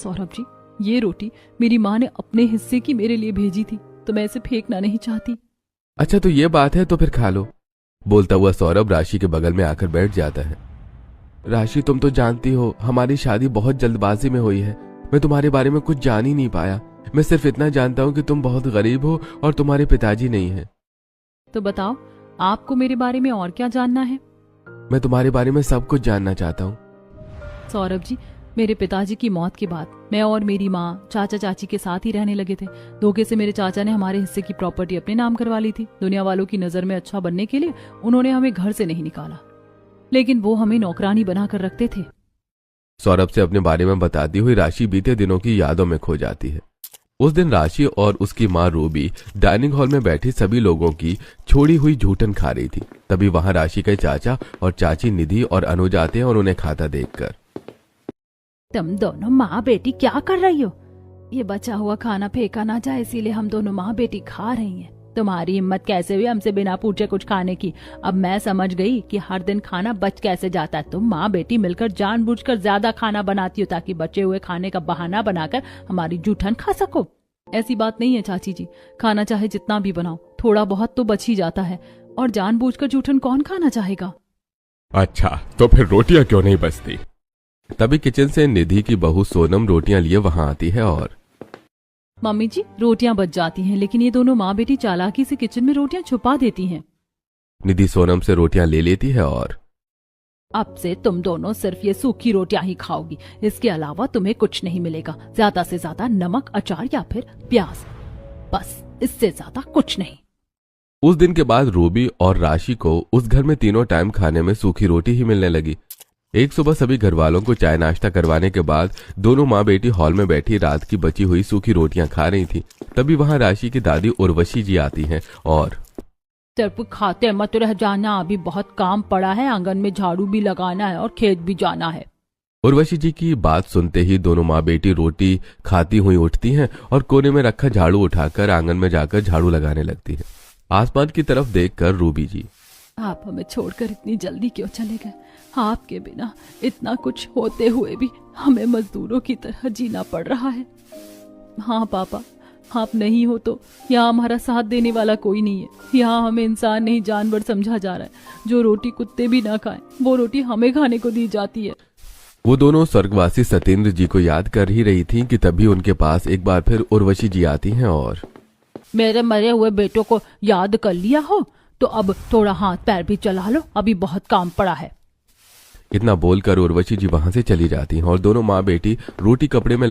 सौरभ जी, ये रोटी मेरी माँ ने अपने हिस्से की मेरे लिए भेजी थी, तो मैं इसे फेंकना नहीं चाहती। अच्छा तो ये बात है, तो फिर खा लो। बोलता हुआ सौरभ राशि के बगल में आकर बैठ जाता है। राशि, तुम तो जानती हो हमारी शादी बहुत जल्दबाजी में हुई है। मैं तुम्हारे बारे में कुछ जान ही नहीं पाया। मैं सिर्फ इतना जानता हूँ कि तुम बहुत गरीब हो और तुम्हारे पिताजी नहीं है। तो बताओ, आपको मेरे बारे में और क्या जानना है? मैं तुम्हारे बारे में सब कुछ जानना चाहता हूँ। सौरभ जी, मेरे पिताजी की मौत के बाद मैं और मेरी माँ चाचा चाची के साथ ही रहने लगे थे। धोखे से मेरे चाचा ने हमारे हिस्से की प्रॉपर्टी अपने नाम करवा ली थी। दुनिया वालों की नजर में अच्छा बनने के लिए उन्होंने हमें घर से नहीं निकाला, लेकिन वो हमें नौकरानी बनाकर रखते थे। सौरभ से अपने बारे में बताती हुई राशि बीते दिनों की यादों में खो जाती है। उस दिन राशि और उसकी माँ रूबी डाइनिंग हॉल में बैठी सभी लोगों की छोड़ी हुई झूठन खा रही थी। तभी वहां राशि के चाचा और चाची निधि और अनुज आते हैं और उन्हें खाता देखकर, तुम दोनों माँ बेटी क्या कर रही हो? ये बचा हुआ खाना फेंका ना जाए, इसीलिए हम दोनों माँ बेटी खा रही हैं। तुम्हारी हिम्मत कैसे हुई हमसे बिना पूछे कुछ खाने की? अब मैं समझ गई कि हर दिन खाना बच कैसे जाता है। तुम माँ बेटी मिलकर जानबूझकर ज्यादा खाना बनाती हो ताकि बचे हुए खाने का बहाना बनाकर हमारी जूठन खा सको। ऐसी बात नहीं है चाची जी, खाना चाहे जितना भी बनाओ, थोड़ा बहुत तो बच ही जाता है, और जानबूझकर जूठन कौन खाना चाहेगा? अच्छा तो फिर रोटियां क्यों नहीं बचती? तभी किचन से निधि की बहू सोनम रोटियां लिए वहां आती है और, मम्मी जी, रोटियां बच जाती हैं, लेकिन ये दोनों माँ बेटी चालाकी से किचन में रोटियां छुपा देती हैं। निधि सोनम से रोटियां ले लेती है और, अब से तुम दोनों सिर्फ ये सूखी रोटियां ही खाओगी, इसके अलावा तुम्हें कुछ नहीं मिलेगा। ज्यादा से ज्यादा नमक, अचार या फिर प्याज, बस इससे ज्यादा कुछ नहीं। उस दिन के बाद रूबी और राशि को उस घर में तीनों टाइम खाने में सूखी रोटी ही मिलने लगी। एक सुबह सभी घर वालों को चाय नाश्ता करवाने के बाद दोनों माँ बेटी हॉल में बैठी रात की बची हुई सूखी रोटियां खा रही थी। तभी वहां राशि की दादी उर्वशी जी आती हैं और, सिर्फ खाते मत रह जाना, अभी बहुत काम पड़ा है, आंगन में झाड़ू भी लगाना है और खेत भी जाना है। उर्वशी जी की बात सुनते ही दोनों माँ बेटी रोटी खाती हुई उठती हैं और कोने में रखा झाड़ू उठाकर आंगन में जाकर झाड़ू लगाने लगती है। आसमान की तरफ देखकर रूबी जी, आप हमें छोड़कर इतनी जल्दी क्यों चले गए? आपके बिना इतना कुछ होते हुए भी हमें मजदूरों की तरह जीना पड़ रहा है। हाँ पापा, आप नहीं हो तो यहाँ हमारा साथ देने वाला कोई नहीं है। यहाँ हमें इंसान नहीं जानवर समझा जा रहा है। जो रोटी कुत्ते भी ना खाएं, वो रोटी हमें खाने को दी जाती है। वो दोनों स्वर्गवासी सत्येंद्र जी को याद कर ही रही थीं कि तभी उनके पास एक बार फिर उर्वशी जी आती हैं और, मेरे मरे हुए बेटों को याद कर लिया हो तो अब थोड़ा हाथ पैर भी चला लो, अभी बहुत काम पड़ा है। इतना बोलकर उर्वशी जी वहां से चली जाती हैं और दोनों माँ बेटी रोटी कपड़े में